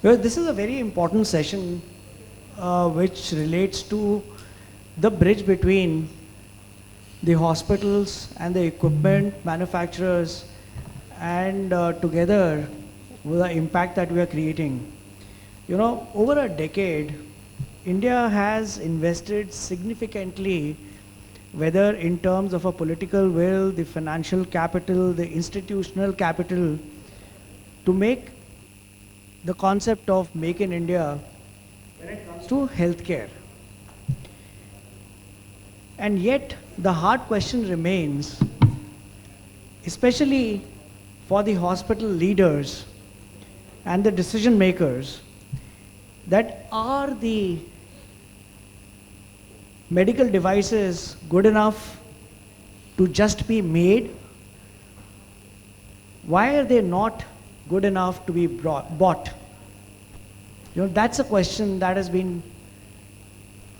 Well, this is a very important session which relates to the bridge between the hospitals and the equipment manufacturers and together with the impact that we are creating. You know, over a decade, India has invested significantly, whether in terms of a political will, the financial capital, the institutional capital, to make the concept of Make in India when it comes to healthcare. And yet, the hard question remains, especially for the hospital leaders and the decision makers, that are the medical devices good enough to just be made? Why are they not good enough to be bought? You know, that's a question that has been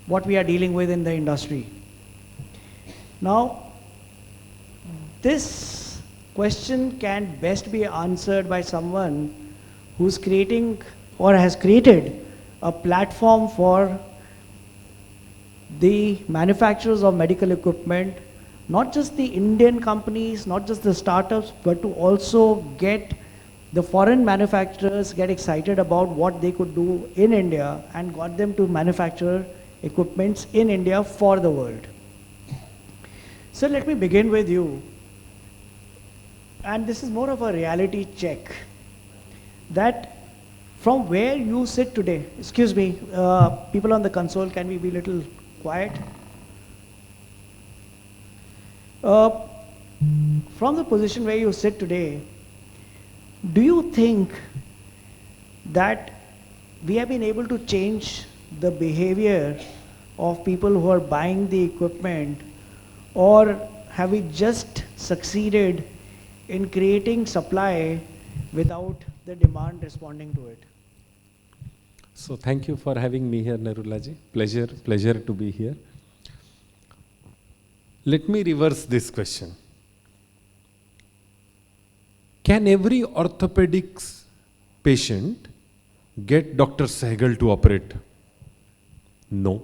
what we are dealing with in the industry. Now, this question can best be answered by someone who's creating or has created a platform for the manufacturers of medical equipment, not just the Indian companies, not just the startups, but to also get the foreign manufacturers get excited about what they could do in India and got them to manufacture equipments in India for the world. So let me begin with you. And this is more of a reality check. That from where you sit today, excuse me, people on the console, can we be a little quiet? From the position where you sit today, do you think that we have been able to change the behavior of people who are buying the equipment, or have we just succeeded in creating supply without the demand responding to it? So thank you for having me here, Narula ji. Pleasure to be here. Let me reverse this question. Can every orthopedics patient get Dr. Sehgal to operate? No.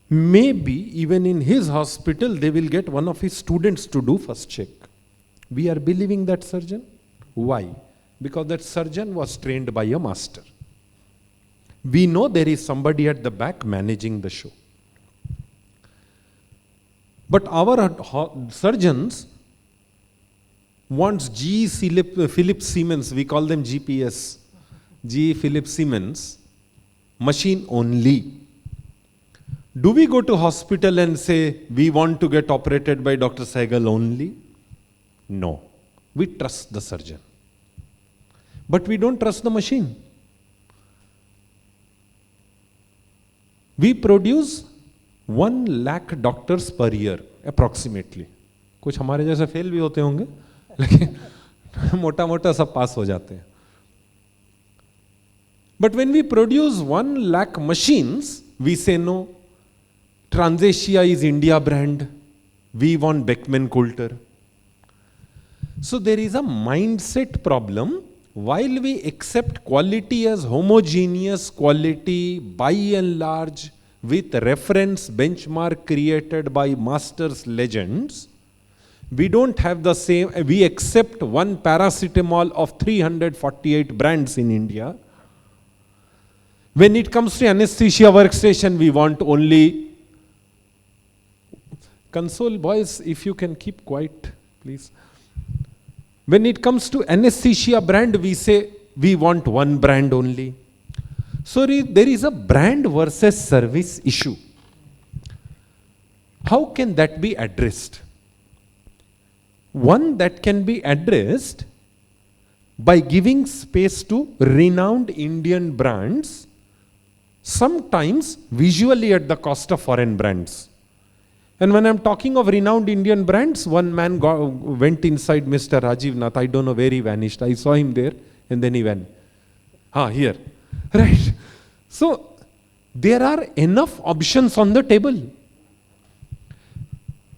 Maybe even in his hospital, they will get one of his students to do first check. We are believing that surgeon. Why? Because that surgeon was trained by a master. We know there is somebody at the back managing the show. But our surgeons wants GE Philips Siemens, we call them GPS, GE Philips Siemens, machine only. Do we go to hospital and say, we want to get operated by Dr. Sehgal only? No. We trust the surgeon. But we don't trust the machine. We produce 1 lakh doctors per year, approximately. कुछ हमारे जैसे fail भी होते होंगे, लेकिन मोटा मोटा सब पास हो जाते हैं. But when we produce 1 lakh machines, we say no. Transasia is India brand. We want Beckman Coulter. So there is a mindset problem. While we accept quality as homogeneous quality by and large with reference benchmark created by masters legends, we don't have the same, we accept one paracetamol of 348 brands in India. When it comes to anesthesia workstation, we want only, console boys, if you can keep quiet, please. When it comes to anesthesia brand, we say we want one brand only. So there is a brand versus service issue. How can that be addressed? One that can be addressed by giving space to renowned Indian brands, sometimes visually at the cost of foreign brands. And when I'm talking of renowned Indian brands, one man went inside Mr. Rajiv Nath. I don't know where he vanished. I saw him there and then he went. Here. Right. So there are enough options on the table.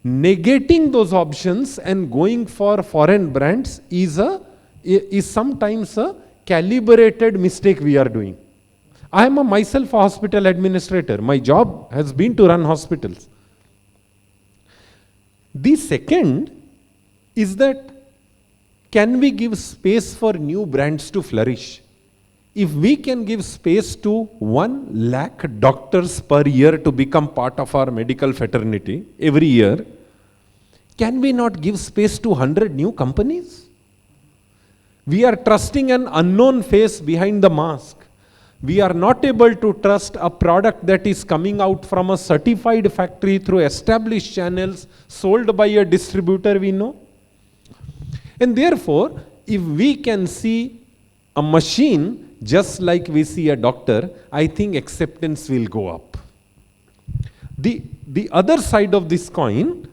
Negating those options and going for foreign brands is sometimes a calibrated mistake we are doing. I am myself a hospital administrator. My job has been to run hospitals. The second is that, can we give space for new brands to flourish? If we can give space to 1 lakh doctors per year to become part of our medical fraternity every year, can we not give space to 100 new companies? We are trusting an unknown face behind the mask. We are not able to trust a product that is coming out from a certified factory through established channels, sold by a distributor we know. And therefore, if we can see a machine just like we see a doctor, I think acceptance will go up. The other side of this coin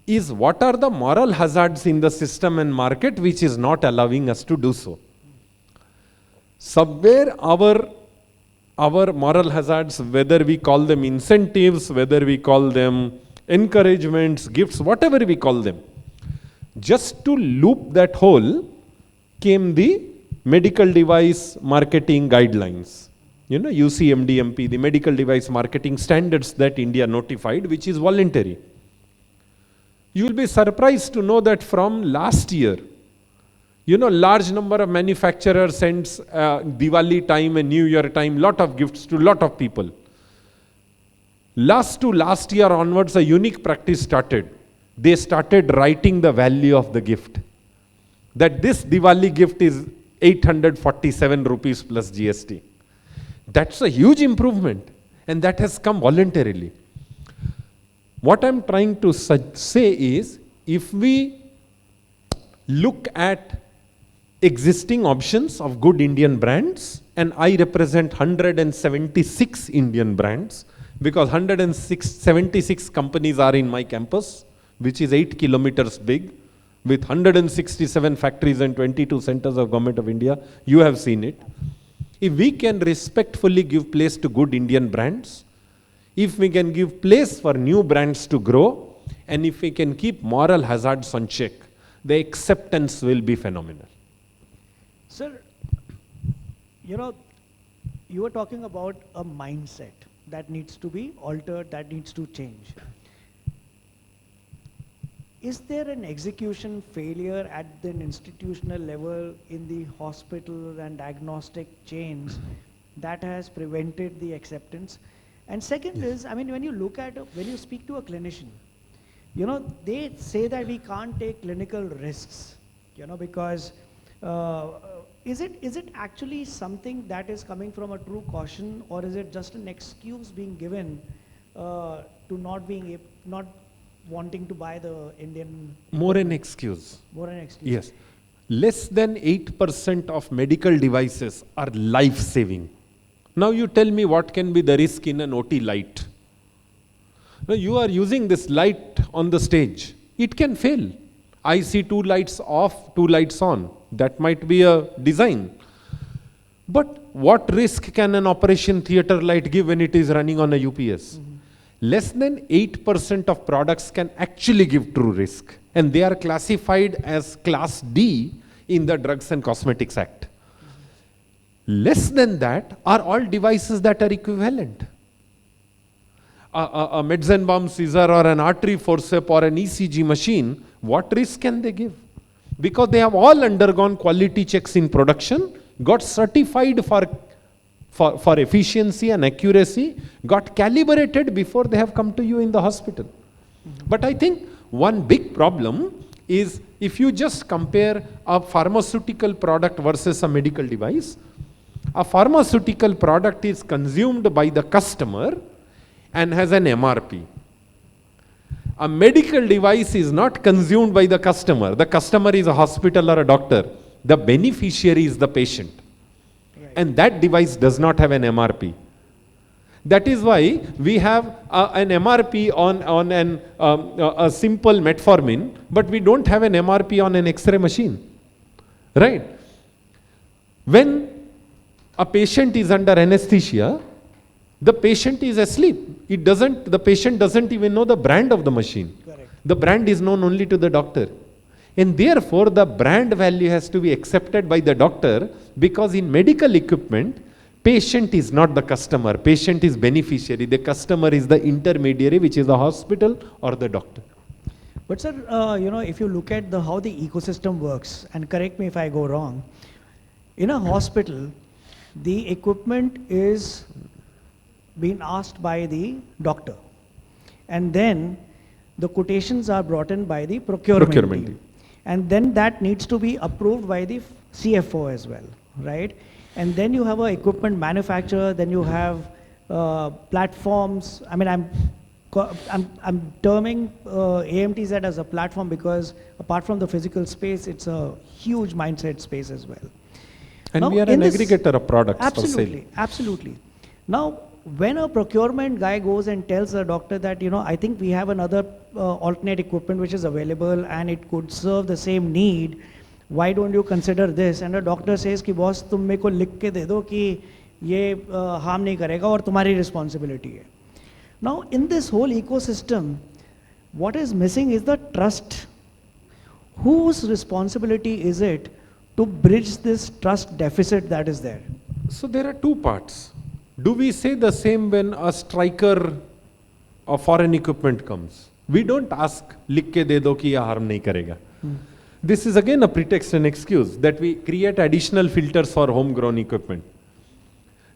is, what are the moral hazards in the system and market which is not allowing us to do so? Somewhere our moral hazards, whether we call them incentives, whether we call them encouragements, gifts, whatever we call them, just to loop that hole came the medical device marketing guidelines. You know, UCMDMP, the medical device marketing standards that India notified, which is voluntary. You will be surprised to know that from last year, you know, large number of manufacturers sends Diwali time and New Year time, lot of gifts to lot of people. Last year onwards, a unique practice started. They started writing the value of the gift. That this Diwali gift is 847 rupees plus GST. That's a huge improvement, and that has come voluntarily. What I'm trying to say is, if we look at existing options of good Indian brands, and I represent 176 Indian brands, because 176 companies are in my campus, which is 8 kilometers big, with 167 factories and 22 centers of Government of India. You have seen it. If we can respectfully give place to good Indian brands, if we can give place for new brands to grow, and if we can keep moral hazards on check, the acceptance will be phenomenal. Sir, you know, you were talking about a mindset that needs to be altered, that needs to change. Is there an execution failure at an institutional level in the hospital and diagnostic chains that has prevented the acceptance? And second is, I mean, when you speak to a clinician, you know, they say that we can't take clinical risks, you know, because is it actually something that is coming from a true caution, or is it just an excuse being given to not wanting to buy the Indian? More an excuse. More an excuse. Yes. Less than 8% of medical devices are life-saving. Now you tell me what can be the risk in an OT light. Now you are using this light on the stage. It can fail. I see 2 lights off, 2 lights on. That might be a design. But what risk can an operation theater light give when it is running on a UPS? Mm-hmm. Less than 8% of products can actually give true risk. And they are classified as Class D in the Drugs and Cosmetics Act. Less than that are all devices that are equivalent. A Metzenbaum scissor or an artery forceps or an ECG machine, what risk can they give? Because they have all undergone quality checks in production, got certified for efficiency and accuracy, got calibrated before they have come to you in the hospital. Mm-hmm. But I think one big problem is, if you just compare a pharmaceutical product versus a medical device, a pharmaceutical product is consumed by the customer and has an MRP. A medical device is not consumed by the customer. The customer is a hospital or a doctor. The beneficiary is the patient. Right. And that device does not have an MRP. That is why we have an MRP on a simple metformin, but we don't have an MRP on an X-ray machine. Right? When a patient is under anesthesia, the patient is asleep. The patient doesn't even know the brand of the machine. Correct. The brand is known only to the doctor. And therefore, the brand value has to be accepted by the doctor, because in medical equipment, patient is not the customer, patient is beneficiary. The customer is the intermediary, which is the hospital or the doctor. But sir, if you look at how the ecosystem works, and correct me if I go wrong, in a hospital, the equipment is being asked by the doctor, and then the quotations are brought in by the procurement team. And then that needs to be approved by the CFO as well, right? And then you have an equipment manufacturer, then you have platforms. I mean, I'm terming AMTZ as a platform because apart from the physical space, it's a huge mindset space as well. And now, we are an aggregator of products for sale. Absolutely, absolutely. Now, when a procurement guy goes and tells the doctor that, I think we have another alternate equipment which is available and it could serve the same need, why don't you consider this? And the doctor says कि boss तुम मेरे को लिख के दे दो कि ये harm नहीं करेगा और तुम्हारी responsibility है. Now in this whole ecosystem, what is missing is the trust. Whose responsibility is it to bridge this trust deficit that is there? So there are two parts. Do we say the same when a striker of foreign equipment comes? We don't ask, लिख के दे दो कि ये harm नहीं करेगा. This is again a pretext and excuse that we create additional filters for homegrown equipment.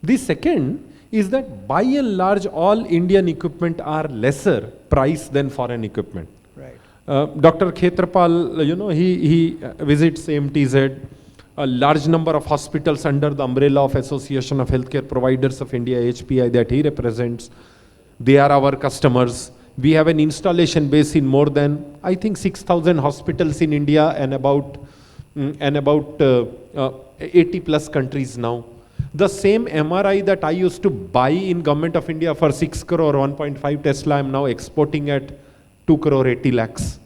The second is that by and large, all Indian equipment are lesser price than foreign equipment. Right. Dr. Khetrapal, he visits AMTZ. A large number of hospitals under the umbrella of Association of Healthcare Providers of India, HPI, that he represents. They are our customers. We have an installation base in more than, I think, 6,000 hospitals in India and about 80 plus countries now. The same MRI that I used to buy in Government of India for 6 crore 1.5 Tesla, I am now exporting at 2 crore 80 lakhs.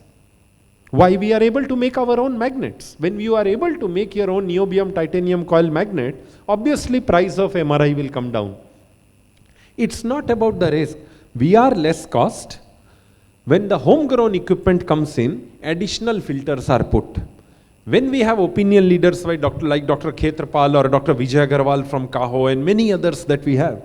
Why? We are able to make our own magnets. When you are able to make your own niobium titanium coil magnet, obviously price of MRI will come down. It's not about the risk. We are less cost. When the homegrown equipment comes in, additional filters are put. When we have opinion leaders like Dr. Khetrapal or Dr. Vijay Agarwal from Kaho and many others that we have,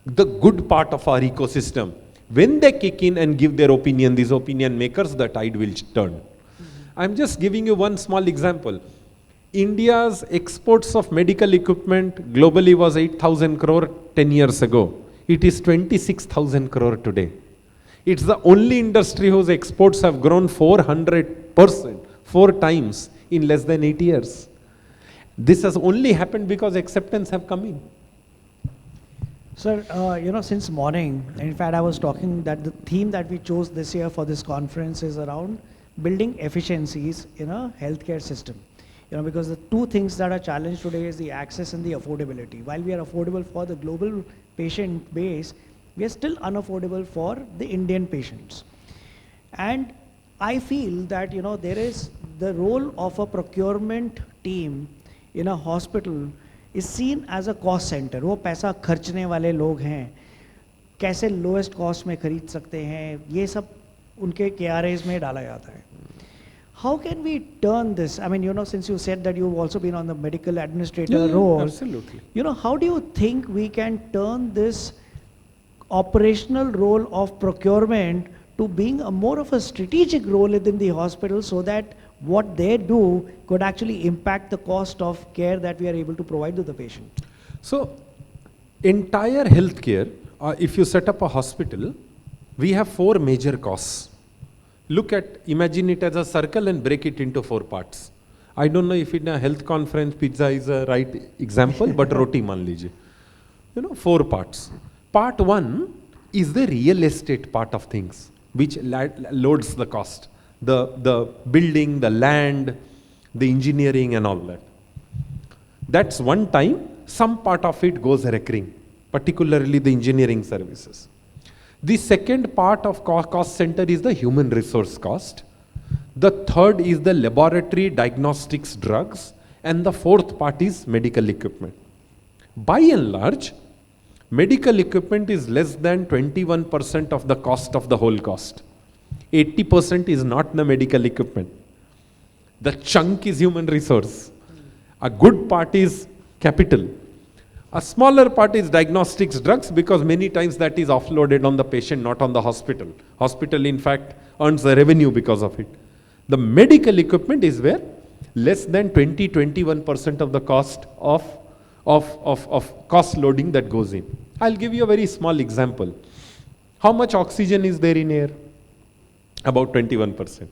the good part of our ecosystem, when they kick in and give their opinion, these opinion makers, the tide will turn. I'm just giving you one small example. India's exports of medical equipment globally was 8,000 crore 10 years ago. It is 26,000 crore today. It's the only industry whose exports have grown 400%, 4 times in less than 8 years. This has only happened because acceptance have come in. Sir, since morning, in fact, I was talking that the theme that we chose this year for this conference is around building efficiencies in a healthcare system. Because the two things that are challenged today is the access and the affordability. While we are affordable for the global patient base, we are still unaffordable for the Indian patients. And I feel that, there is the role of a procurement team in a hospital is seen as a cost center. वो पैसा खर्चने वाले लोग हैं, कैसे lowest cost में खरीद सकते हैं, ये सब उनके KRAs में डाला जाता है. How can we turn this? I mean, since you said that you've also been on the medical administrator role. Absolutely. How do you think we can turn this operational role of procurement to being more of a strategic role within the hospital so that what they do could actually impact the cost of care that we are able to provide to the patient? So, entire healthcare, if you set up a hospital, we have 4 major costs. Imagine it as a circle and break it into 4 parts. I don't know if in a health conference pizza is a right example, but roti maan lijiye. 4 parts. Part 1 is the real estate part of things, which loads the cost. The building, the land, the engineering and all that. That's one time, some part of it goes recurring, particularly the engineering services. The second part of cost center is the human resource cost. The third is the laboratory diagnostics drugs. And the fourth part is medical equipment. By and large, medical equipment is less than 21% of the cost of the whole cost. 80% is not the medical equipment. The chunk is human resource. A good part is capital. A smaller part is diagnostics drugs, because many times that is offloaded on the patient, not on the hospital. Hospital, in fact, earns the revenue because of it. The medical equipment is where less than 21% of the cost of cost loading that goes in. I'll give you a very small example. How much oxygen is there in air? About 21%.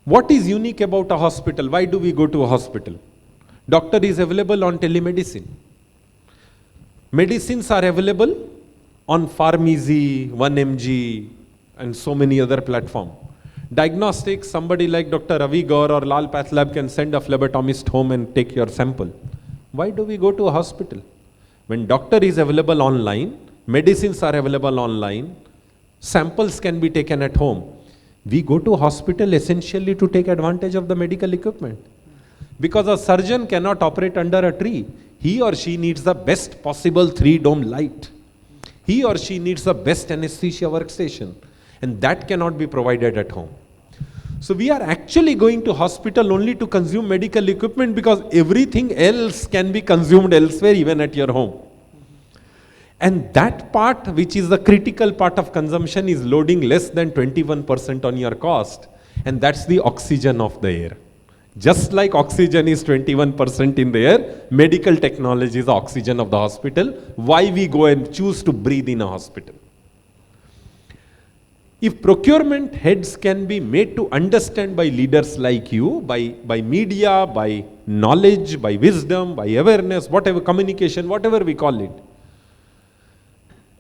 What is unique about a hospital? Why do we go to a hospital? Doctor is available on telemedicine. Medicines are available on Pharma, 1mg, and so many other platforms. Diagnostics, somebody like Dr. Ravi Gaur or Lal Path Lab can send a phlebotomist home and take your sample. Why do we go to a hospital? When doctor is available online, medicines are available online, samples can be taken at home. We go to hospital essentially to take advantage of the medical equipment. Because a surgeon cannot operate under a tree. He or she needs the best possible 3-dome light. He or she needs the best anesthesia workstation. And that cannot be provided at home. So we are actually going to hospital only to consume medical equipment, because everything else can be consumed elsewhere, even at your home. And that part, which is the critical part of consumption, is loading less than 21% on your cost. And that's the oxygen of the air. Just like oxygen is 21% in the air, medical technology is the oxygen of the hospital. Why we go and choose to breathe in a hospital? If procurement heads can be made to understand by leaders like you, by media, by knowledge, by wisdom, by awareness, whatever, communication, whatever we call it,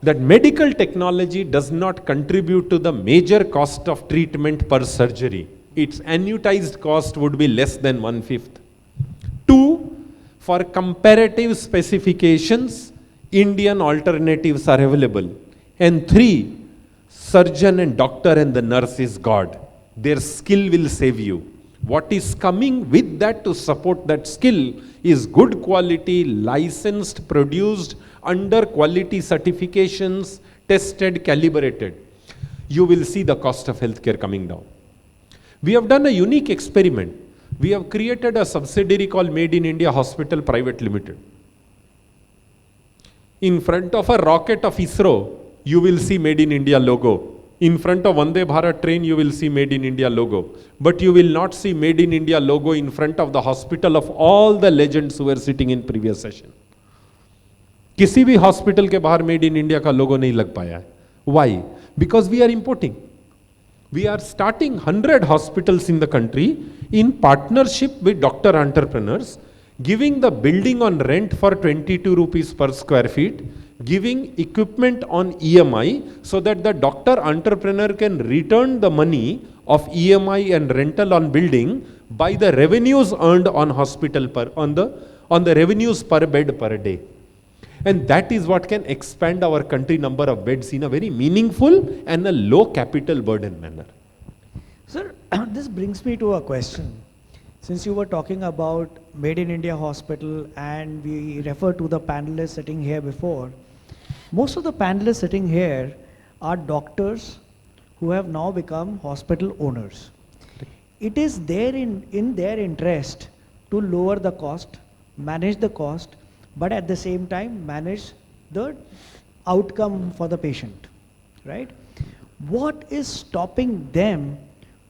that medical technology does not contribute to the major cost of treatment per surgery. Its annuitized cost would be less than 1/5. 2, for comparative specifications, Indian alternatives are available. And 3, surgeon and doctor and the nurse is God. Their skill will save you. What is coming with that to support that skill is good quality, licensed, produced, under quality certifications, tested, calibrated. You will see the cost of healthcare coming down. We have done a unique experiment. We have created a subsidiary called Made in India Hospital Private Limited. In front of a rocket of ISRO, you will see Made in India logo. In front of Vande Bharat train, you will see Made in India logo. But you will not see Made in India logo in front of the hospital of all the legends who were sitting in previous session. किसी भी hospital के बाहर Made in India का logo नहीं लग पाया है. Why? Because we are importing. We are starting 100 hospitals in the country in partnership with doctor entrepreneurs, giving the building on rent for 22 rupees per square feet, giving equipment on EMI so that the doctor entrepreneur can return the money of EMI and rental on building by the revenues earned on hospital on the revenues per bed per day. And that is what can expand our country number of beds in a very meaningful and a low capital burden manner. Sir, this brings me to a question. Since you were talking about Made in India Hospital and we refer to the panelists sitting here before, most of the panelists sitting here are doctors who have now become hospital owners. It is in their interest to lower the cost, manage the cost, but at the same time manage the outcome for the patient, right? What is stopping them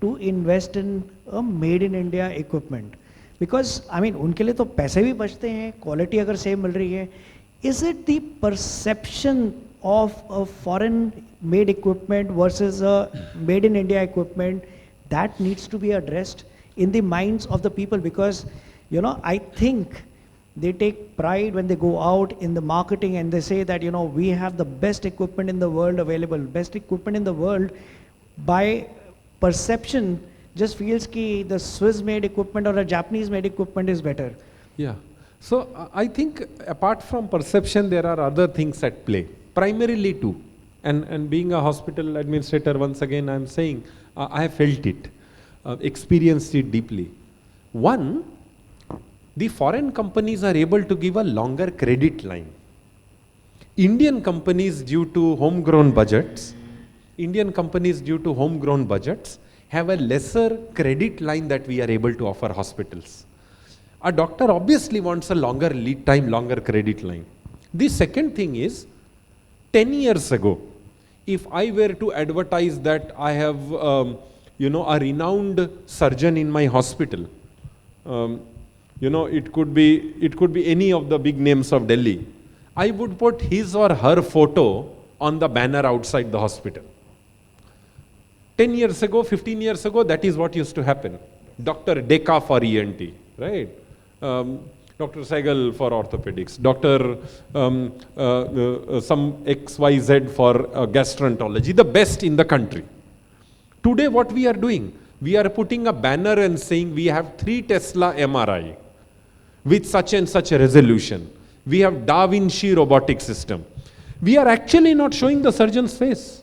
to invest in a Made in India equipment? Because I mean, उनके लिए तो पैसे भी बचते हैं, quality अगर same मिल रही है. Is it the perception of a foreign made equipment versus a Made in India equipment that needs to be addressed in the minds of the people? Because, you know, I think they take pride when they go out in the marketing and they say that, you know, we have the best equipment in the world available. Best equipment in the world, by perception, just feels ki the Swiss made equipment or a Japanese made equipment is better. Yeah. So I think apart from perception, there are other things at play. Primarily two. And being a hospital administrator, once again I am saying, I have felt it, experienced it deeply. One, the foreign companies are able to give a longer credit line. Indian companies, due to homegrown budgets, have a lesser credit line that we are able to offer hospitals. A doctor obviously wants a longer lead time, longer credit line. The second thing is, 10 years ago, if I were to advertise that I have a renowned surgeon in my hospital, it could be any of the big names of Delhi, I would put his or her photo on the banner outside the hospital. 10 years ago, 15 years ago, that is what used to happen. Dr. Deka for ENT, right? Dr. Sehgal for orthopedics, Dr. Some XYZ for gastroenterology, the best in the country. Today what we are doing, we are putting a banner and saying we have 3 Tesla MRI with such and such a resolution. We have Da Vinci robotic system. We are actually not showing the surgeon's face.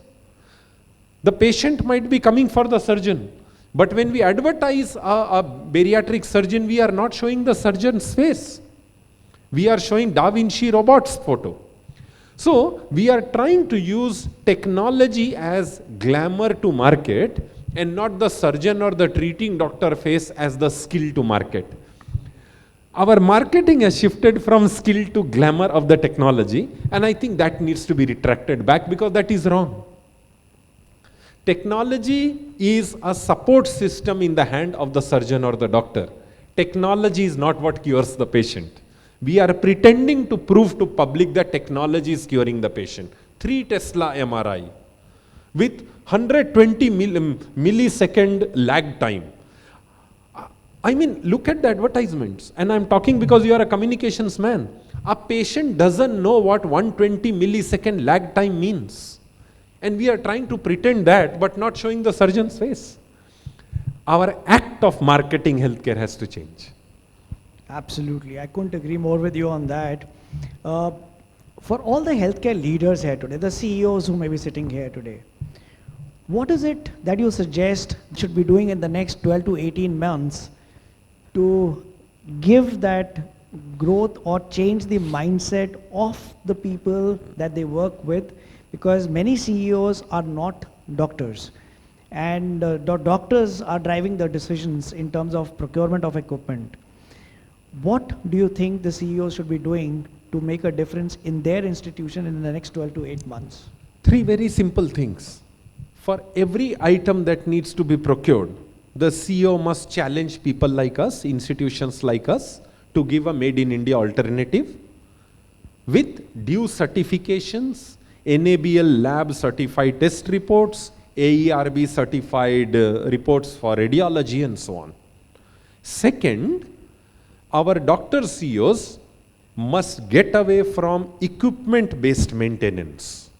The patient might be coming for the surgeon, but when we advertise a bariatric surgeon, we are not showing the surgeon's face. We are showing Da Vinci robot's photo. So we are trying to use technology as glamour to market and not the surgeon or the treating doctor face as the skill to market. Our marketing has shifted from skill to glamour of the technology, and I think that needs to be retracted back because that is wrong. Technology is a support system in the hand of the surgeon or the doctor. Technology is not what cures the patient. We are pretending to prove to public that technology is curing the patient. 3 Tesla MRI with 120 millisecond lag time. I mean, look at the advertisements, and I'm talking because you are a communications man. A patient doesn't know what 120 millisecond lag time means. And we are trying to pretend that, but not showing the surgeon's face. Our act of marketing healthcare has to change. Absolutely. I couldn't agree more with you on that. For all the healthcare leaders here today, the CEOs who may be sitting here today, what is it that you suggest should be doing in the next 12 to 18 months to give that growth or change the mindset of the people that they work with? Because many CEOs are not doctors, and the doctors are driving the decisions in terms of procurement of equipment. What do you think the CEOs should be doing to make a difference in their institution in the next 12 to 8 months? 3 very simple things. For every item that needs to be procured, the CEO must challenge people like us, institutions like us, to give a made in India alternative with due certifications, NABL lab certified test reports, AERB certified reports for radiology and so on. Second, our doctor CEOs must get away from equipment-based maintenance.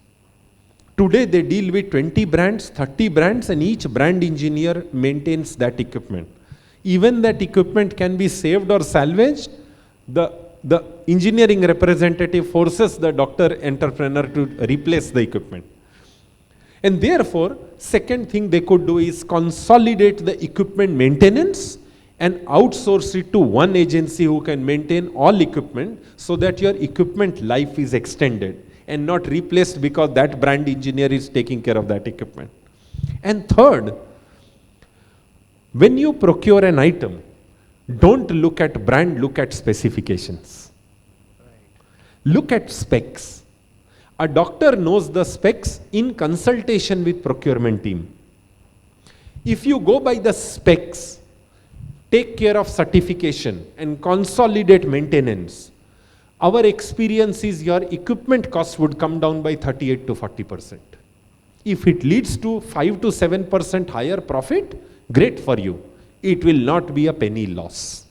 Today they deal with 20 brands, 30 brands, and each brand engineer maintains that equipment. Even that equipment can be saved or salvaged. The engineering representative forces the doctor entrepreneur to replace the equipment. And therefore, second thing they could do is consolidate the equipment maintenance and outsource it to one agency who can maintain all equipment so that your equipment life is extended and not replaced because that brand engineer is taking care of that equipment. And third, when you procure an item, don't look at brand, look at specifications. Look at specs. A doctor knows the specs in consultation with procurement team. If you go by the specs, take care of certification and consolidate maintenance, our experience is your equipment cost would come down by 38 to 40%. If it leads to 5 to 7% higher profit, great for you. It will not be a penny loss.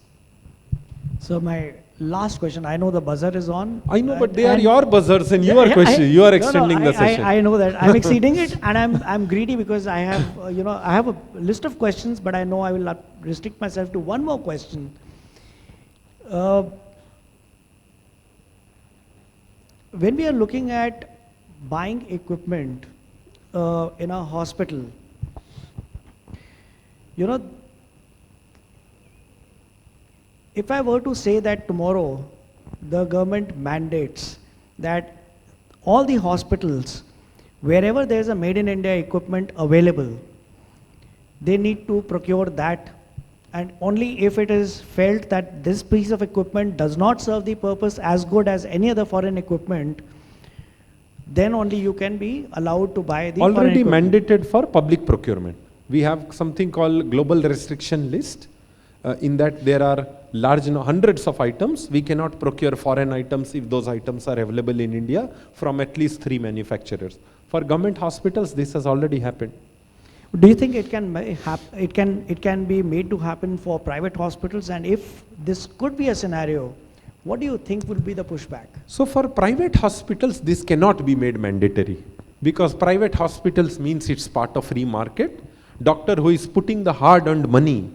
So my last question, I know the buzzer is on. I know, but they are your buzzers and you are extending the session. I know that. I'm exceeding it, and I'm greedy because I have I have a list of questions, but I know I will not restrict myself to one more question. When we are looking at buying equipment in a hospital, if I were to say that tomorrow the government mandates that all the hospitals, wherever there is a made in India equipment available, they need to procure that, and only if it is felt that this piece of equipment does not serve the purpose as good as any other foreign equipment, then only you can be allowed to buy the foreign Already equipment. mandated for public procurement. We have something called global restriction list. In that there are hundreds of items. We cannot procure foreign items if those items are available in India from at least 3 manufacturers. For government hospitals, this has already happened. Do you think it can be made to happen for private hospitals? And if this could be a scenario, what do you think will be the pushback? So for private hospitals, this cannot be made mandatory, because private hospitals means it's part of free market. Doctor who is putting the hard-earned money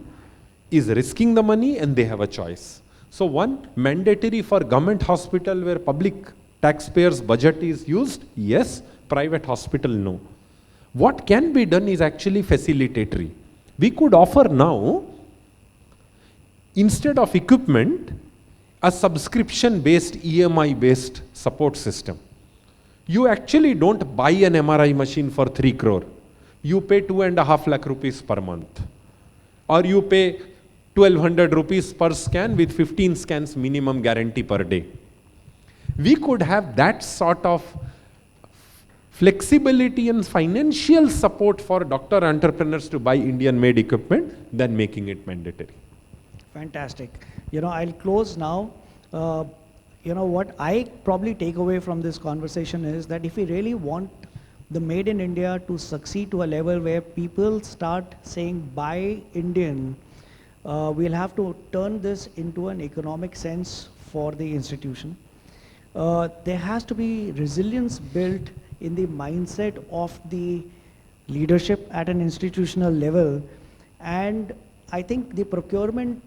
is risking the money, and they have a choice. So one, mandatory for government hospital where public taxpayers' budget is used, yes. Private hospital, no. What can be done is actually facilitatory. We could offer now, instead of equipment, a subscription-based, EMI-based support system. You actually don't buy an MRI machine for 3 crore. You pay 2.5 lakh rupees per month. Or you pay 1,200 rupees per scan with 15 scans minimum guarantee per day. We could have that sort of flexibility and financial support for doctor entrepreneurs to buy Indian-made equipment than making it mandatory. Fantastic. I'll close now. What I probably take away from this conversation is that if we really want the Made in India to succeed to a level where people start saying buy Indian, we'll have to turn this into an economic sense for the institution. There has to be resilience built in the mindset of the leadership at an institutional level, and I think the procurement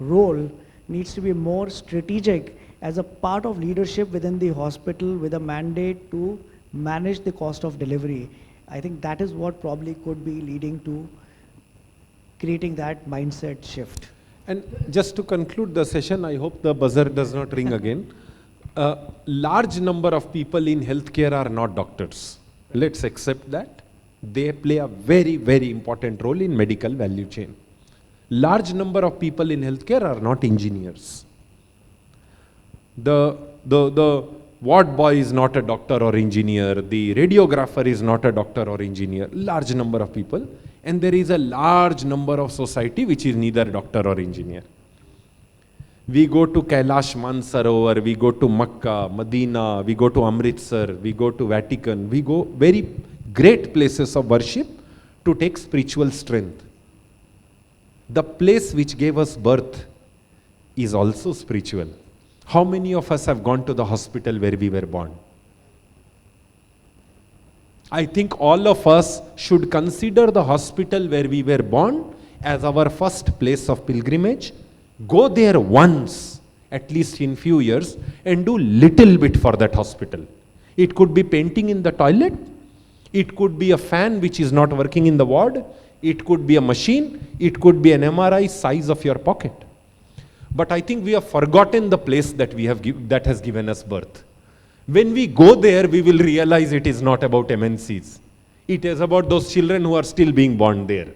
role needs to be more strategic as a part of leadership within the hospital with a mandate to manage the cost of delivery. I think that is what probably could be leading to creating that mindset shift. And just to conclude the session, I hope the buzzer does not ring again. A large number of people in healthcare are not doctors. Let's accept that. They play a very, very important role in medical value chain. Large number of people in healthcare are not engineers. The ward boy is not a doctor or engineer. The radiographer is not a doctor or engineer. Large number of people. And there is a large number of society which is neither doctor or engineer. We go to Kailash Mansarovar, we go to Makkah, Medina, we go to Amritsar, we go to Vatican, we go very great places of worship to take spiritual strength. The place which gave us birth is also spiritual. How many of us have gone to the hospital where we were born? I think all of us should consider the hospital where we were born as our first place of pilgrimage. Go there once, at least in few years, and do little bit for that hospital. It could be painting in the toilet. It could be a fan which is not working in the ward. It could be a machine. It could be an MRI size of your pocket. But I think we have forgotten the place that that has given us birth. When we go there, we will realize it is not about MNCs. It is about those children who are still being born there.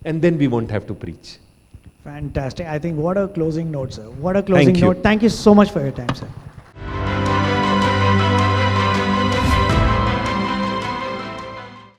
And then we won't have to preach. Fantastic. I think what a closing note, sir. What a closing note. Thank you so much for your time, sir.